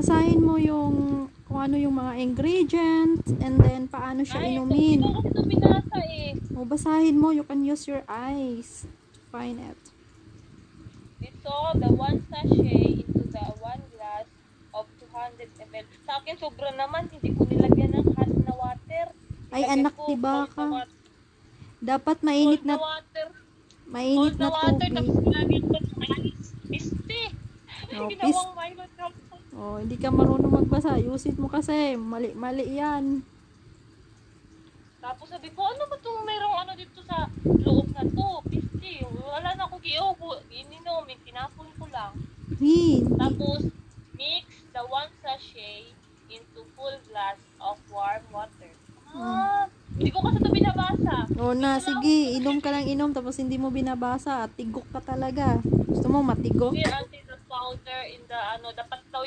basahin mo yung kung ano yung mga ingredients and then paano siya inumin. Hindi ko kasi ito binasa eh. O, basahin mo. You can use your eyes to find it. Dissolve the 1 sachet into the 1 glass of 200 ml. Sa akin, sobra naman. Hindi ko nilagyan ng hot na water. Ay, Nilagyan anak, ko diba cold ka? na water. Dapat mainit Cold na na, water. mainit Cold na na water. tubig. Tapos nilagyan ko ng ice. Piste. Oh, Ginawang Milo drop. Oh, hindi ka marunong magbasa. Ayusin mo kasi. Mali yan. Tapos sabi ko, ano ba itong merong ano dito sa loob na to? Piste. Wala na akong ininom. Tinapon ko lang. Hindi. Tapos, mix the 1 sachet into full glass of warm water. Hindi ko kasi ito binabasa. O na, sige. Inom ka lang inom tapos hindi mo binabasa. Tigok ka talaga. Gusto mo matigok? Clear until the powder in the dapat daw